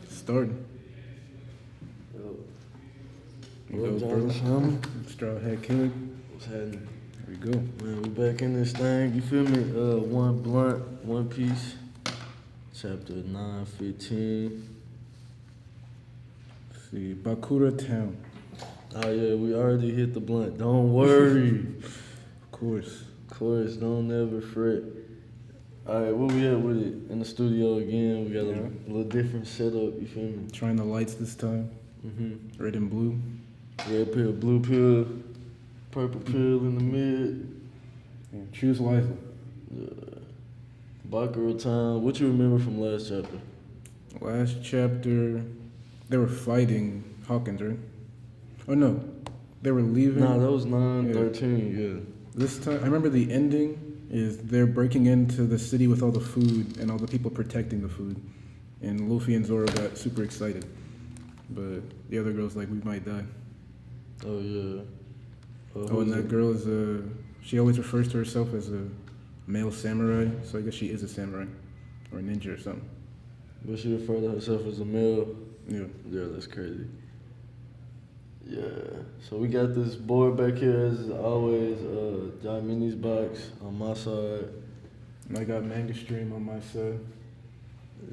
Starting. What up, John Shaman? Strawhat KiLiK. What's happening? Here we go. Man, we back in this thing. You feel me? OneBlunt, One Piece, chapter 9:15. Let's see, Bakura Town. Oh yeah, we already hit the blunt. Don't worry. Of course. Of course, don't ever fret. All right, where we at with it? In the studio again. We got a little different setup. You feel me? Trying the lights this time. Red and blue. Red pill, blue pill, purple pill in the mid. Yeah, choose wisely. Bakura Town. What you remember from last chapter? Last chapter, they were fighting Hawkins, right? Oh no, they were leaving. Nah, that was 9:13. Yeah. This time, I remember the ending is they're breaking into the city with all the food and all the people protecting the food, and Luffy and Zoro got super excited, but the other girl's like, we might die. Oh yeah. And that girl is she always refers to herself as a male samurai, so I guess she is a samurai or a ninja or something. But she referred to herself as a male. Yeah. Yeah, that's crazy. Yeah. So we got this board back here as always. John Mini's box on my side. And I got Manga Stream on my side.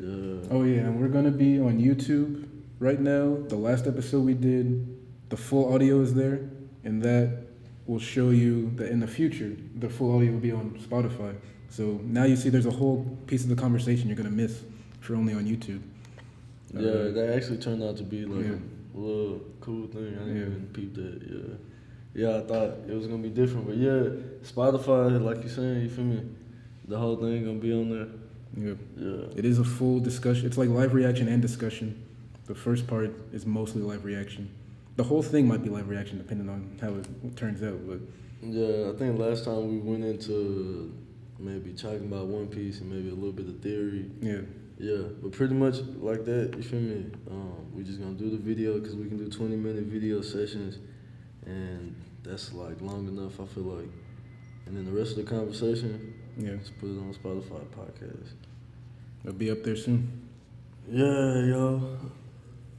Yeah. Oh yeah, and we're gonna be on YouTube right now. The last episode we did, the full audio is there, and that will show you that in the future, the full audio will be on Spotify. So now you see there's a whole piece of the conversation you're gonna miss if you're only on YouTube. Yeah, that actually turned out to be like a little cool thing. I didn't even peep that. Yeah. Yeah, I thought it was gonna be different, but yeah, Spotify, like you're saying, you feel me? The whole thing gonna be on there. Yeah. Yeah. It is a full discussion. It's like live reaction and discussion. The first part is mostly live reaction. The whole thing might be live reaction depending on how it turns out, but yeah, I think last time we went into maybe talking about One Piece and maybe a little bit of theory. yeah. Yeah, but pretty much like that, you feel me? We just gonna do the video because we can do 20-minute video sessions, and that's like long enough, I feel like. And then the rest of the conversation, just put it on Spotify podcast. It'll be up there soon. Yeah, yo.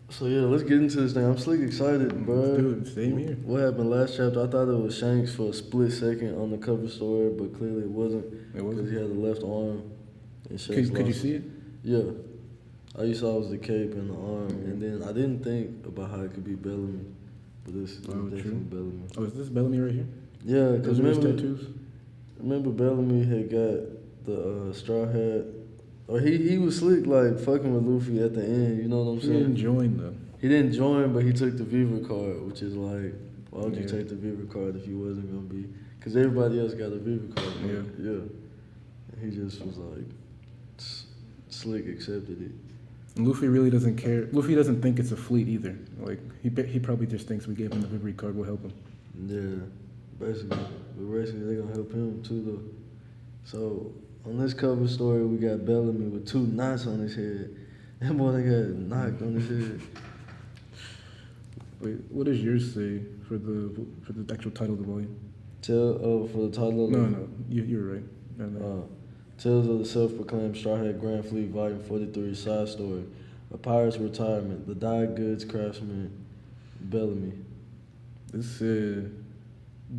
So yeah, let's get into this thing. I'm slick excited, bro. Let's do it. Same here. What happened last chapter? I thought it was Shanks for a split second on the cover story, but clearly it wasn't. It wasn't. Because he had the left arm. And Shanks Could you see it? Yeah. All you saw was the cape and the arm, and then I didn't think about how it could be Bellamy, but this is definitely Bellamy. Oh, is this Bellamy right here? Yeah, because tattoos? remember Bellamy had got the straw hat, or he was slick like fucking with Luffy at the end, you know what I'm saying? He didn't join though. He didn't join, but he took the Viva card, which is like, why would you take the Viva card if you wasn't going to be? Because everybody else got a Viva card. Right? Yeah. And he just was like, slick accepted it. And Luffy really doesn't care. Luffy doesn't think it's a fleet either. Like he probably just thinks we gave him the Vivi card will help him. Yeah, basically. But basically they're gonna help him too though. So on this cover story we got Bellamy with 2 knots on his head. That boy they got knocked on his head. Wait, what does yours say for the actual title of the volume? For the title of the No, you're right. No. Tales of the Self-Proclaimed Straw Hat Grand Fleet, Volume 43, Side Story. A Pirate's Retirement, The Dyed Goods Craftsman, Bellamy. This said,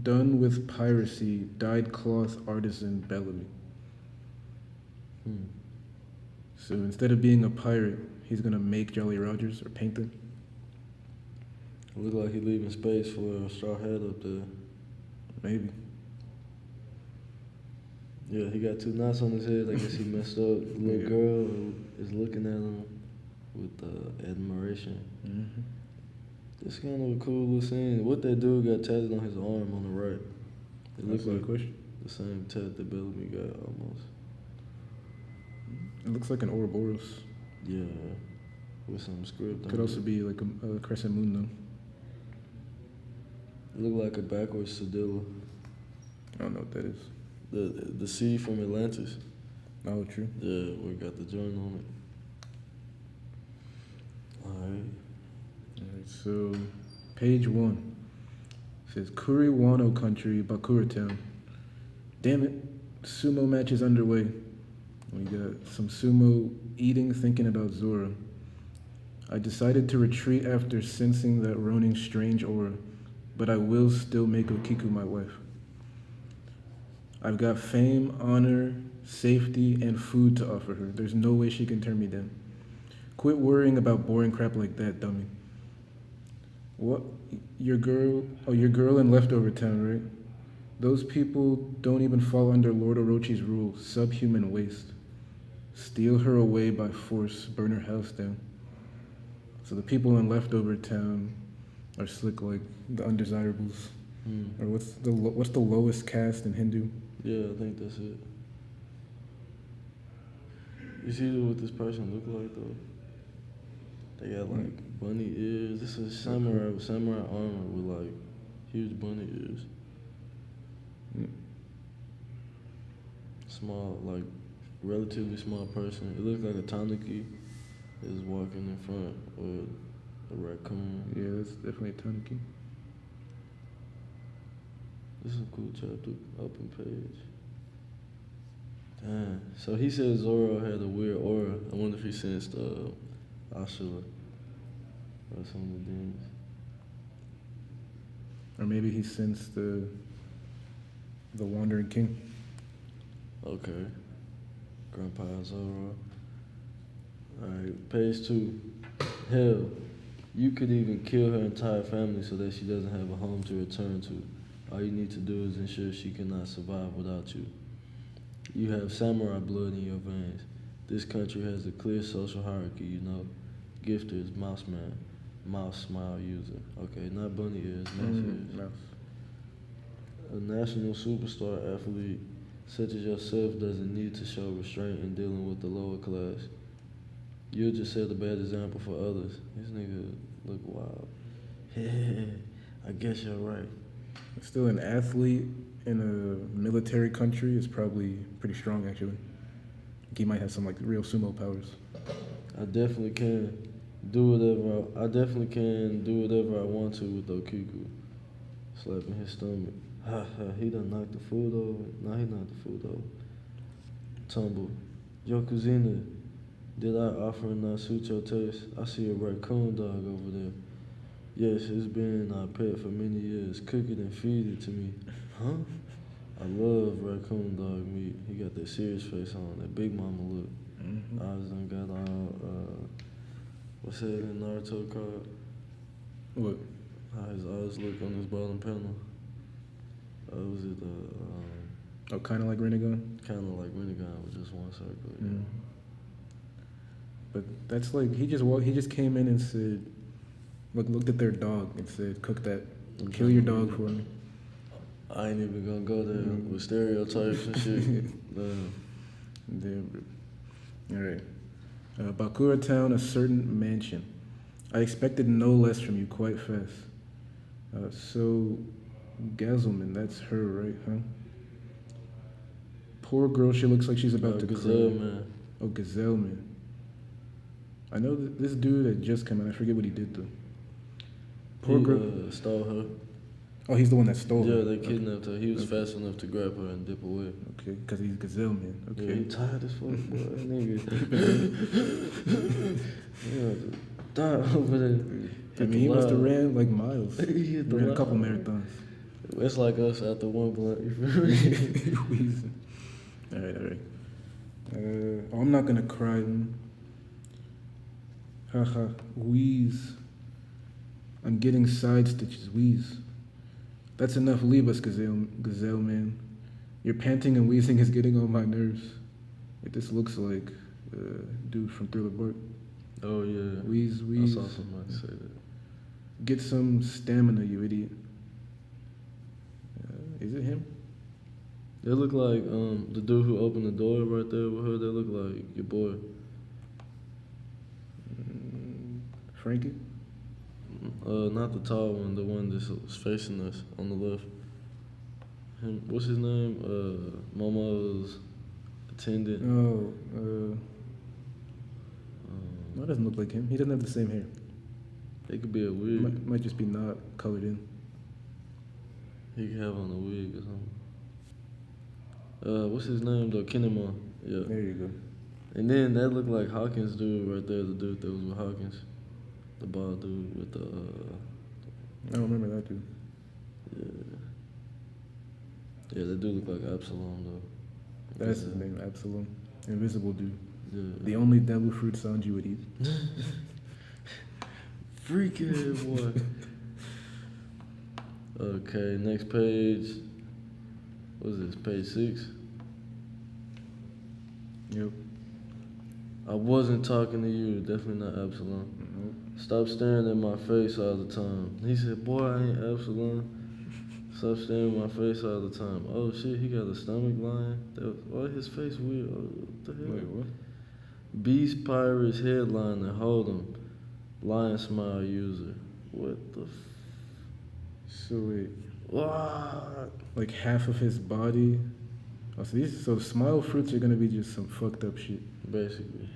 done with piracy, dyed cloth artisan Bellamy. So instead of being a pirate, he's going to make Jolly Rogers or paint them? It look like he's leaving space for a straw hat up there. Maybe. Yeah, he got 2 knots on his head. I guess he messed up. The little girl is looking at him with admiration. It's kind of a cool little scene. What that dude got tatted on his arm on the right? It looks like the same tat that Bellamy got almost. It looks like an Ouroboros. Yeah, with some script. Could also be like a crescent moon though. It looked like a backwards Sedilla. I don't know what that is. The sea from Atlantis. Oh, true. Yeah, we got the joint on it. Alright, so page 1 says Kuriwano Country, Bakura Town. Damn it, sumo match is underway. We got some sumo eating, thinking about Zora. I decided to retreat after sensing that Ronin's strange aura, but I will still make Okiku my wife. I've got fame, honor, safety, and food to offer her. There's no way she can turn me down. Quit worrying about boring crap like that, dummy. What? Your girl? Oh, your girl in Leftover Town, right? Those people don't even fall under Lord Orochi's rule, subhuman waste. Steal her away by force, burn her house down. So the people in Leftover Town are slick like the undesirables. Or what's the lowest caste in Hindu? Yeah, I think that's it. You see what this person look like though? They got like bunny ears. This is samurai armor with like huge bunny ears. Small, like relatively small person. It looks like a tanuki is walking in front with a raccoon. Yeah, that's definitely a tanuki. This is a cool chapter. Open page. Damn. So he said Zoro had a weird aura. I wonder if he sensed Ashura or some of the demons. Or maybe he sensed the Wandering King. Okay. Grandpa Zoro. Alright, page 2. Hell, you could even kill her entire family so that she doesn't have a home to return to. All you need to do is ensure she cannot survive without you. You have samurai blood in your veins. This country has a clear social hierarchy, you know. Gifter is mouse man, mouse smile user. Okay, not bunny ears, mouse ears. Mouse. A national superstar athlete such as yourself doesn't need to show restraint in dealing with the lower class. You'll just set a bad example for others. This nigga look wild. I guess you're right. Still, an athlete in a military country is probably pretty strong, actually. He might have some like real sumo powers. I definitely can do whatever I want to with Okiku. Slapping his stomach. He done knocked the food over. Nah, he knocked the food over. Tumble. Yo, Kuzina, did I offer not suit your taste? I see a raccoon dog over there. Yes, it's been our pet for many years. Cook it and feed it to me. Huh? I love raccoon dog meat. He got that serious face on, that big mama look. Eyes done got all, what's that in Naruto called? What? How his eyes look on this bottom panel. Was it Oh, kind of like Rinnegan? kind of like Rinnegan with just one circle. Yeah. But that's like he just came in and said, looked at their dog and said, "Cook that, kill your dog for me." I ain't even gonna go there with stereotypes and shit. Damn. All right. Bakura Town, a certain mansion. I expected no less from you quite fast. So, Gazelman, that's her, right, huh? Poor girl, she looks like she's about to cry. Gazelle Man. Oh, Gazelle Man. I know this dude that just came out. I forget what he did, though. Poor girl. Stole her. Oh, he's the one that stole her. Yeah, they kidnapped her. He was fast enough to grab her and dip away. Okay, because he's Gazelle Man. Okay. Yeah, he tired as fuck, boy. That nigga. Yeah, die over there. I mean, he must have ran like miles. He hit the ran a line. couple marathons. It's like us after OneBlunt. You feel me? Wheezing. All right. I'm not gonna cry. Haha, wheeze. I'm getting side stitches. Wheeze. That's enough. Leave us, Gazelle Man. Your panting and wheezing is getting on my nerves. This looks like dude from Thriller Bark. Oh yeah. Wheeze. I saw somebody say that. Get some stamina, you idiot. Is it him? They look like the dude who opened the door right there with her. They look like your boy. Frankie? Not the tall one, the one that's facing us on the left. Him, what's his name? Momo's attendant. That doesn't look like him. He doesn't have the same hair. It could be a wig. Might just be not colored in. He could have on a wig or something. What's his name though? Kinemon. Yeah. There you go. And then that looked like Hawkins dude right there, the dude that was with Hawkins. The bald dude with the, I don't remember that dude. yeah. Yeah, that dude looked like Absalom, though. That's his name, Absalom. Invisible dude. Yeah. The only devil fruit Sanji would eat. Freaking boy. Okay, next page. What is this, page 6? Yep. I wasn't talking to you, definitely not Absalom. Stop staring at my face all the time. He said, boy, I ain't Absalom. Stop staring at my face all the time. Oh shit, he got a stomach line? Why his face weird? Oh, what the hell? Wait, what? Beast Pirates headliner, hold him. Lion Smile user. What the So wait, what? like half of his body. Oh, so smile fruits are gonna be just some fucked up shit. Basically.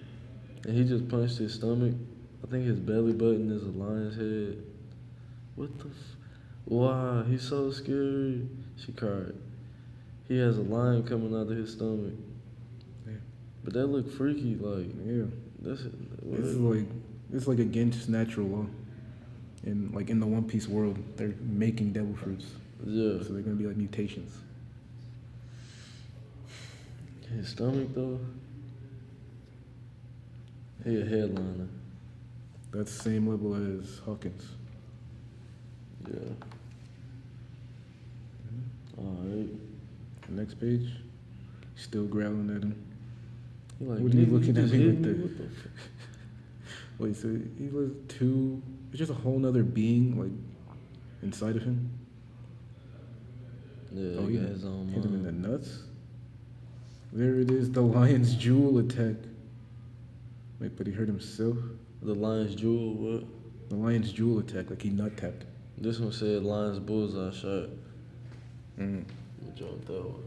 And he just punched his stomach. I think his belly button is a lion's head. What the wow, he's so scary. She cried. He has a lion coming out of his stomach. Yeah. But that looked freaky, like Yeah. that's It's like against natural law. In the One Piece world, they're making devil fruits. yeah. So they're gonna be like mutations. His stomach though. He a headliner. That's the same level as Hawkins. Yeah. Alright. Next page. Still growling at him. He like, What are you looking at just me hit like that? What the fuck? Wait, so he was two. It's just a whole nother being like inside of him. Yeah, Oh, he he got his own hit him in mind. the nuts. There it is, the lion's jewel attack. Wait, but he hurt himself. The lion's jewel, what? The lion's jewel attack, like he nut tapped. This one said lion's bullseye shot. Mm. Let me jump that one.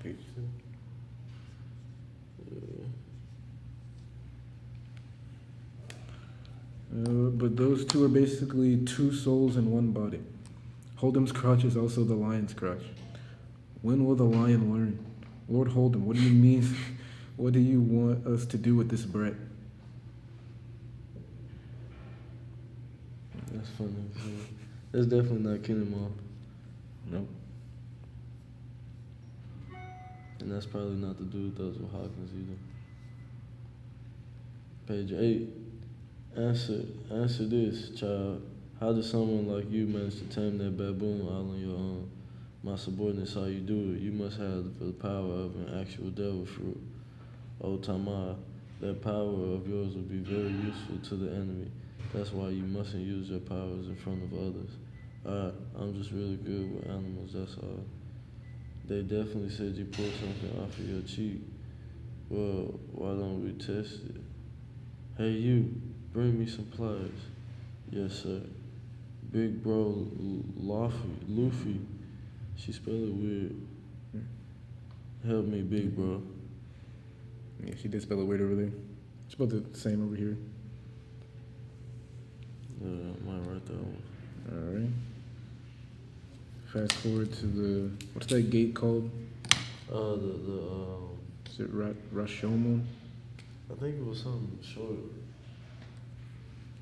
Page two. But those two are basically two souls in one body. Hold'em's crotch is also the lion's crotch. When will the lion learn? Lord Hold'em, what do you mean? What do you want us to do with this brat? That's funny. That's definitely not Kinemon. Nope. And that's probably not the dude that was with Hawkins either. Page 8. Answer this, child. How does someone like you manage to tame that baboon all on your own? My subordinate saw you do it. You must have the power of an actual devil fruit. Oh, Tama, that power of yours will be very useful to the enemy. That's why you mustn't use your powers in front of others. I'm just really good with animals, that's all. They definitely said you pulled something off of your cheek. Well, why don't we test it? Hey, you, bring me some pliers. Yes, sir. Big bro, Luffy. She spelled it weird. Help me, big bro. Yeah, she did spell it weird over there. She spelled it the same over here. Yeah, I might write that one. All right. Fast forward to what's that gate called? Is it Rashomon? I think it was something short.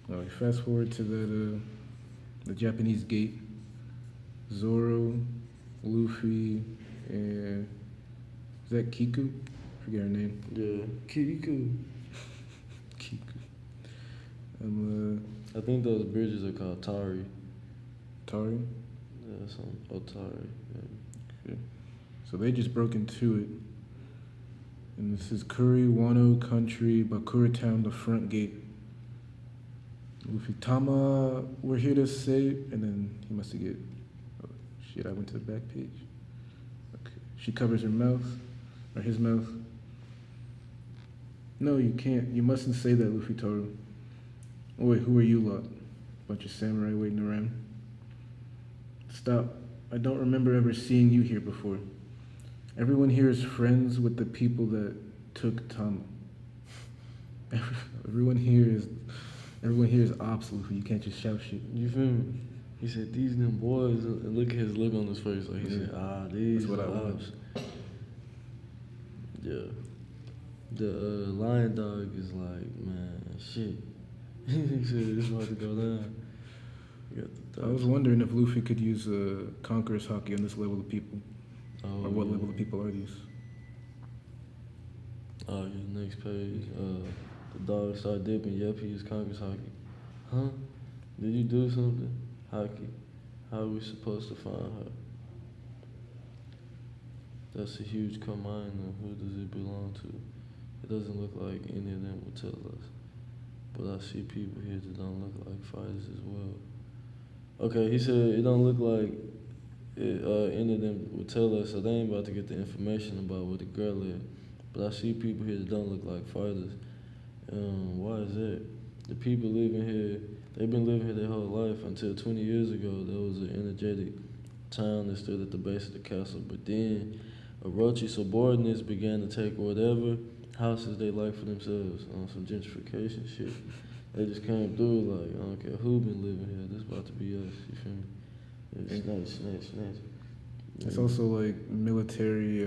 All right, fast forward to the Japanese gate. Zoro, Luffy, and is that Kiku? I forget her name. Yeah, Kiku. Kiku. I think those bridges are called Tari. Tari. Yeah, some Otari. Yeah. So they just broke into it. And this is Kuri, Wano Country, Bakura Town, the front gate. Luffy, Tama, we're here to save. And then he must have oh shit, I went to the back page. Okay. She covers her mouth, or his mouth. No, you can't. You mustn't say that, Luffy told him. Oh wait, who are you lot? Bunch of samurai waiting around. Stop. I don't remember ever seeing you here before. Everyone here is friends with the people that took Tama. Everyone here is ops, Luffy. You can't just shout shit. You feel me? He said, these them boys, and look at his look on his face. Like he said, these That's what I want. ops. Yeah. The lion dog is like, man, shit. He said, it's about to go down. You got the I was wondering if Luffy could use Conqueror's Haki on this level of people. Oh, Or what yeah. level of people are these? Oh, yeah, next page. The dog started dipping. Yep, he is Congress Hockey. Huh? Did you do something? Hockey. How are we supposed to find her? That's a huge command. Who does it belong to? It doesn't look like any of them will tell us. But I see people here that don't look like fighters as well. Okay, he said it don't look like any of them will tell us, so they ain't about to get the information about where the girl is. But I see people here that don't look like fighters. Why is that? The people living here, they've been living here their whole life until 20 years ago. There was an energetic town that stood at the base of the castle. But then Orochi subordinates began to take whatever houses they like for themselves on some gentrification shit. They just came through like, I don't care who been living here. This about to be us. You feel me? Snatch. It's also like military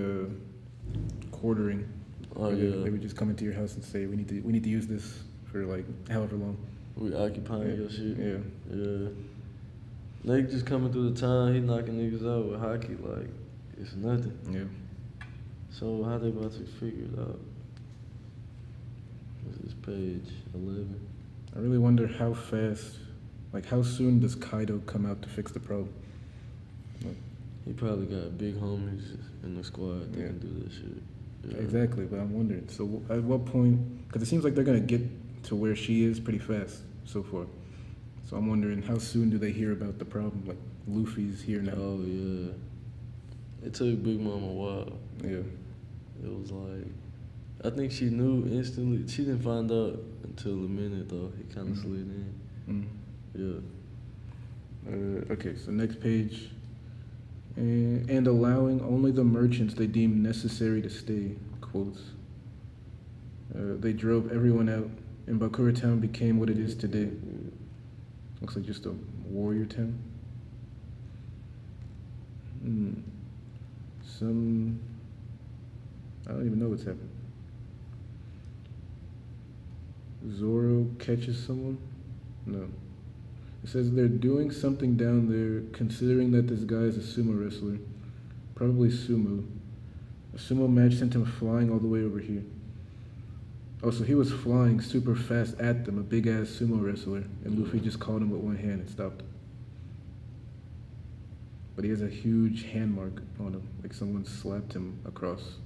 quartering. Oh Where yeah. They would just come into your house and say, we need to use this for like however long. We occupying your shit. Yeah. Yeah. They just coming through the town, he knocking niggas out with hockey like it's nothing. Yeah. So how they about to figure it out? This is page 11. I really wonder how fast, like how soon does Kaido come out to fix the problem? He probably got big homies in the squad that can do this shit. Yeah. Exactly, but I'm wondering. So at what point? Because it seems like they're gonna get to where she is pretty fast so far. So I'm wondering how soon do they hear about the problem? Like Luffy's here now. Oh yeah. It took Big Mama a while. Yeah. It was like, I think she knew instantly. She didn't find out until a minute though. He kind of slid in. Yeah. Okay, so next page. And allowing only the merchants they deem necessary to stay, quotes. They drove everyone out, and Bakura Town became what it is today. Looks like just a warrior town. I don't even know what's happening. Zoro catches someone? No. It says they're doing something down there, considering that this guy is a sumo wrestler. Probably sumo. A sumo match sent him flying all the way over here. Oh, so he was flying super fast at them, a big-ass sumo wrestler, and Luffy just caught him with one hand and stopped him. But he has a huge hand mark on him, like someone slapped him across.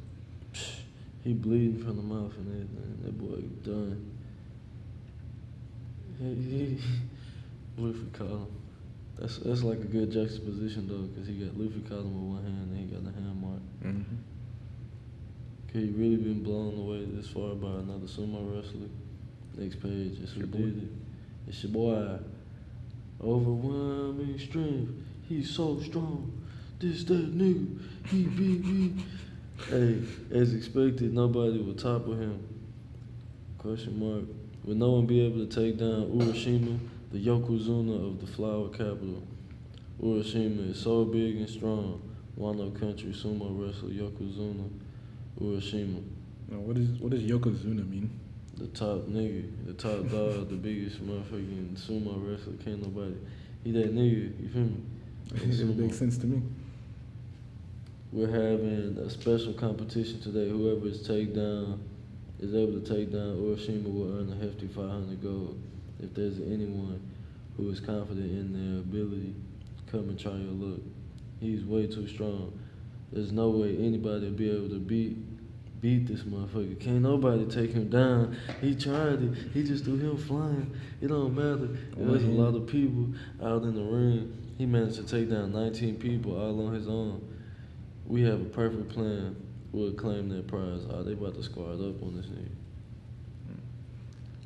He bleeding from the mouth and everything. That boy done. Luffy caught him. That's like a good juxtaposition though, because he got Luffy caught him with one hand and he got the hand mark. Mm-hmm. Could he really been blown away this far by another sumo wrestler? Next page, it's who did it. It's your boy. Overwhelming strength. He's so strong. This, that nigga. He beat me. Hey, as expected, nobody would topple him. Question mark. Will no one be able to take down Urashima, the Yokozuna of the flower capital? Urashima is so big and strong. Wano country sumo wrestler Yokozuna. Urashima. Now, what does Yokozuna mean? The top nigga, the top dog, the biggest motherfucking sumo wrestler. Can't nobody. He that nigga, you feel me? It makes sense to me. We're having a special competition today. Whoever is able to take down Urashima will earn a hefty 500 gold. If there's anyone who is confident in their ability, come and try your luck. He's way too strong. There's no way anybody will be able to beat this motherfucker. Can't nobody take him down. He tried it. He just threw him flying. It don't matter. There's a lot of people out in the ring. He managed to take down 19 people all on his own. We have a perfect plan. We'll claim that prize. They about to squad up on this nigga.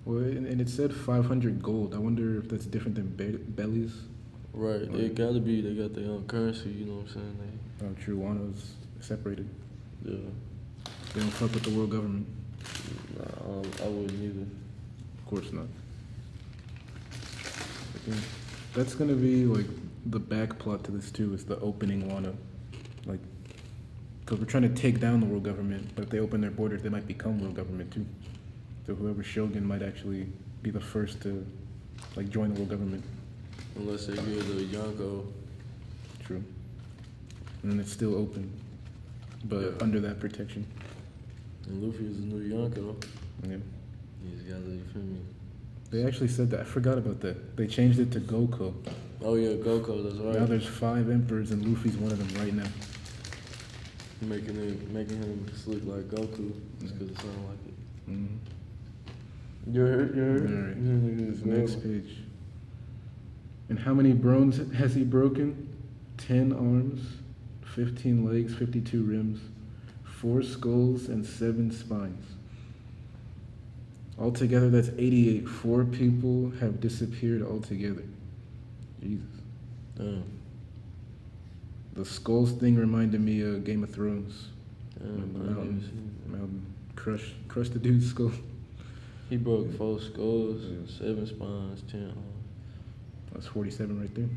Well, and it said 500 gold. I wonder if that's different than bellies. Right. It gotta be. They got their own currency. You know what I'm saying? True, Wano's separated. Yeah. They don't fuck with the world government. Nah, I wouldn't either. Of course not. I think that's gonna be like the back plot to this too. Is the opening wanna, like, because we're trying to take down the world government, but if they open their borders, they might become world government too. So whoever Shogun might actually be the first to, like, join the world government. Unless they give the Yonko. True. And it's still open, but under that protection. And Luffy is the new Yonko. Yeah. He's got to, you feel me? They actually said that. I forgot about that. They changed it to Goku. Oh yeah, Goku, that's right. Now there's 5 emperors and Luffy's one of them right now. Making him sleep like Goku just because it sounded like it. Mm-hmm. You heard? Alright, next page. And how many bones has he broken? 10 arms, 15 legs, 52 rims, 4 skulls, and 7 spines. Altogether, that's 88. 4 people have disappeared altogether. Jesus. Damn. The skulls thing reminded me of Game of Thrones. Damn, When I the didn't even see that. mountain crushed the dude's skull. He broke 4 skulls, Yeah. 7 spines, 10 arms. That's 47 right there.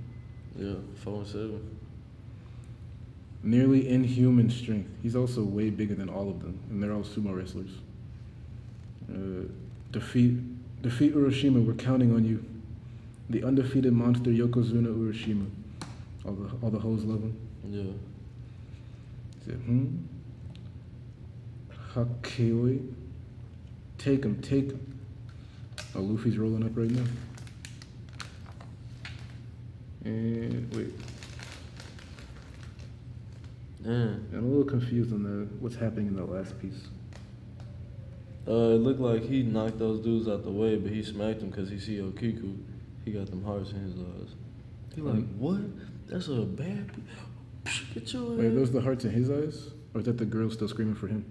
Yeah, 4 and 7. Nearly inhuman strength. He's also way bigger than all of them, and they're all sumo wrestlers. Defeat Hiroshima. We're counting on you. The undefeated monster Yokozuna Hiroshima. All the hoes love him. Yeah. He said, Hakeoi. Take him. Oh, Luffy's rolling up right now. And wait. Damn. I'm a little confused on what's happening in the last piece. It looked like he knocked those dudes out the way, but he smacked them because he see Okiku. He got them hearts in his eyes. He like, what? That's a bad. Get your ass. Wait, are those the hearts in his eyes? Or is that the girl still screaming for him?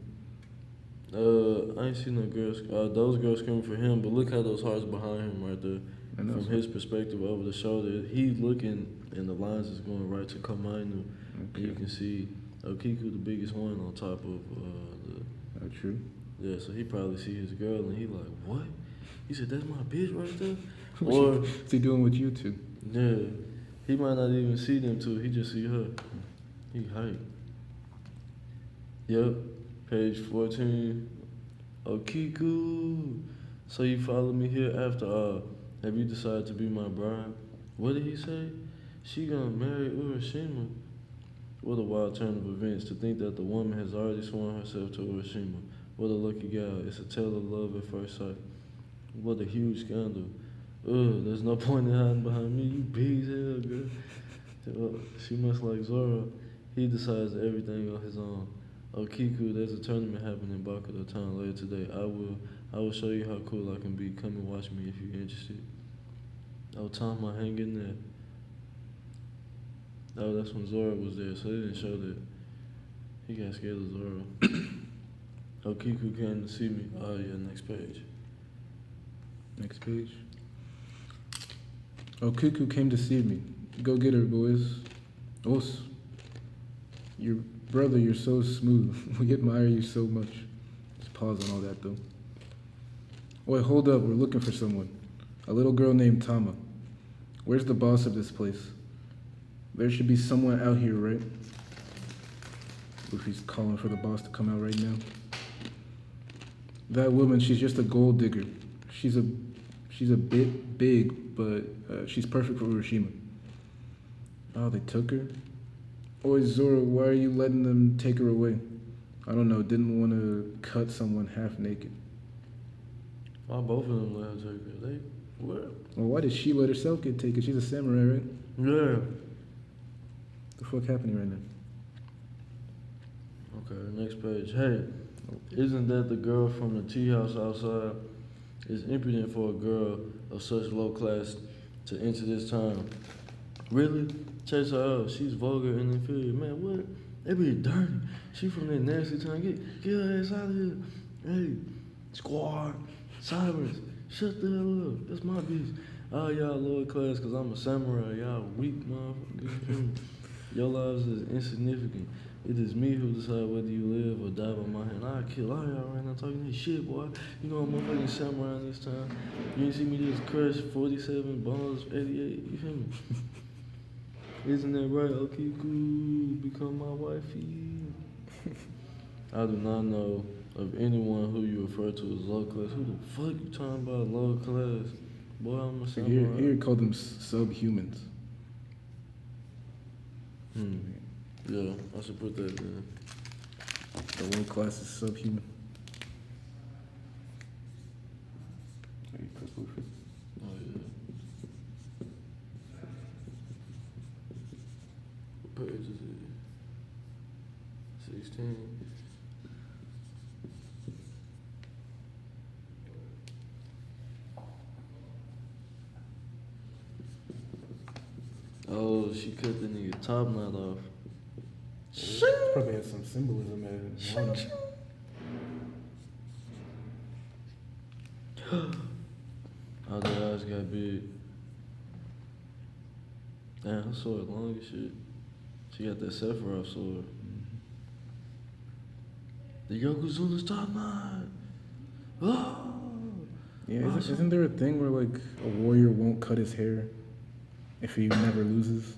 I ain't seen no girls. Those girls screaming for him, but look how those hearts behind him right there. From his perspective over the shoulder, he's looking, and the lines is going right to Komainu. Okay. And you can see Okiku, the biggest one, on top of the. True. Yeah, so he probably see his girl, and he like, what? He said, that's my bitch right there? Or what's he doing with you two? yeah, he might not even see them two. He just see her. He hype. Yep, page 14. Okiku. So you follow me here after all. Have you decided to be my bride? What did he say? She gonna marry Urashima. What a wild turn of events to think that the woman has already sworn herself to Urashima. What a lucky gal. It's a tale of love at first sight. What a huge scandal. There's no point in hiding behind me. You big as hell, girl. She must like Zoro. He decides everything on his own. Okiku, there's a tournament happening in Bakura Town later today. I will show you how cool I can be. Come and watch me if you're interested. Oh, Tom, I hang in there. Oh, that's when Zoro was there, so they didn't show that. He got scared of Zoro. Okiku came to see me. Oh yeah, next page. Next page. Okiku came to see me. Go get her, boys. Os. Your brother, you're so smooth. We admire you so much. Just pause on all that, though. Wait, hold up. We're looking for someone. A little girl named Tama. Where's the boss of this place? There should be someone out here, right? Luffy's calling for the boss to come out right now. That woman, she's just a gold digger. She's a bit big, but she's perfect for Urashima. Oh, they took her? Oi, Zoro, why are you letting them take her away? I don't know, didn't want to cut someone half naked. Why both of them let her take her? They what? Well, why did she let herself get taken? She's a samurai, right? Yeah. The fuck happening right now? Okay, next page. Hey, isn't that the girl from the tea house outside? It's impudent for a girl of such low class to enter this town. Really? Chase her out. She's vulgar and inferior. Man, what? They be dirty. She from that nasty town. Get her ass out of here. Hey, squad, silence. Shut the hell up. That's my bitch. Oh, y'all lower class because I'm a samurai. Y'all weak, motherfucker. Your lives is insignificant. It is me who decide whether you live or die by my hand. I kill all y'all right now talking this shit, boy. You know I'm motherfucking samurai this time. You ain't see me just crush 47 bombs, 88. You feel me? Isn't that right? Okay, cool. Become my wifey. I do not know of anyone who you refer to as low class. Who the fuck you talking about low class? Boy, I'm a samurai. Here call them subhumans. Yeah, I should put that in. The low class is subhuman. Hey, press Blueface. Oh, yeah. What page is it? 16. Oh, she cut the nigga top knot off. Probably has some symbolism in it. I don't know. Oh, their eyes got big. Damn, her sword long as shit. She got that Sephiroth sword. The Yokozuna's top knot. Oh! Yeah, isn't there a thing where like a warrior won't cut his hair if he never loses?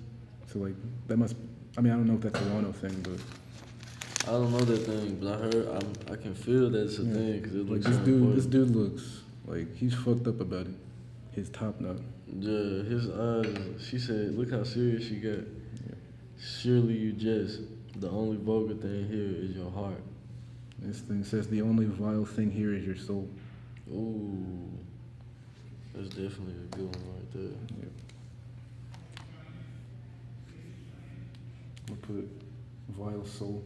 So like that must. I mean, I don't know if that's a Wano thing, but I don't know that thing, but I heard I can feel that it's a thing because it like looks this so dude. important. This dude looks like he's fucked up about it. His top knot. Yeah, his eyes. She said, "Look how serious she got." Surely you jest. The only vulgar thing here is your heart. This thing says the only vile thing here is your soul. Ooh, that's definitely a good one right there. Yeah. I'll put vile soul.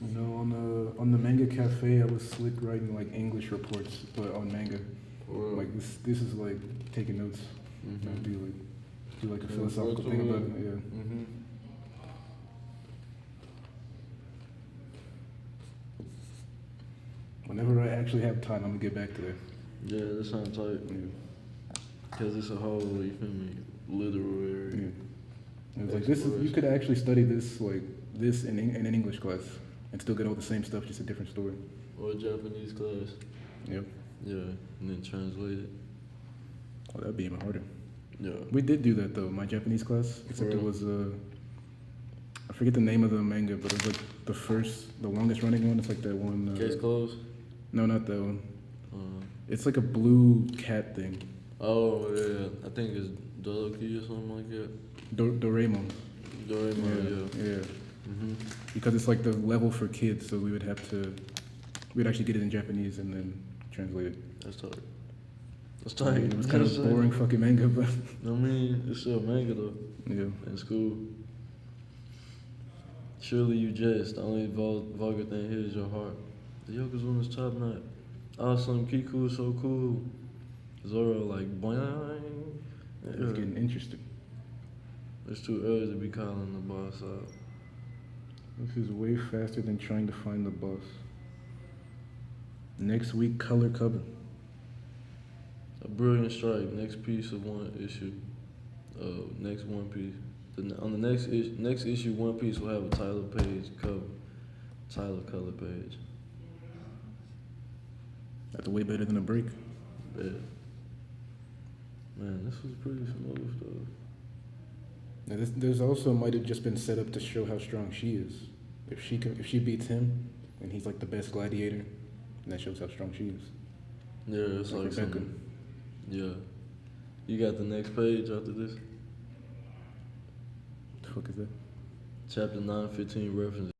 You know, on the manga cafe, I was slick writing like English reports, but on manga. Wow. Like this is like taking notes. And do like a philosophical thing about it. Yeah. Mm-hmm. Whenever I actually have time, I'm gonna get back to that. Yeah, that sounds tight. Yeah. Because it's a whole, you feel me, literary. Yeah. It's like this is you could actually study this like this in an English class and still get all the same stuff, just a different story. Or a Japanese class. Yep. Yeah, and then translate it. Oh, that'd be even harder. Yeah. We did do that though, my Japanese class. Except it was I forget the name of the manga, but it was like the longest running one. It's like that one. Case closed? No, not that one. It's like a blue cat thing. Oh, yeah. I think it's Doloki or something like that. Doraemon. Doraemon, yeah. Yeah. Mm-hmm. Because it's like the level for kids, so we'd actually get it in Japanese and then translate it. That's tight. That's I tight. mean, it was kind of boring fucking manga, but I mean, it's still manga though. yeah. In school. Surely you jest. The only vulgar thing here is your heart. The Yokozuna's top knot. Awesome. Kiku is so cool. Zoro like boing. It's getting interesting. It's too early to be calling the boss out. This is way faster than trying to find the boss. Next week, color cover. A brilliant strike. Next piece of one issue. Next One Piece. On the next issue, One Piece will have a title page cover. Title color page. That's way better than a break. Yeah. Man, this was pretty smooth though. Now there's also might have just been set up to show how strong she is. If she beats him, and he's like the best gladiator, and that shows how strong she is. Yeah, it's like Rebecca. something. Yeah. You got the next page after this? The fuck is that? Chapter 915 references.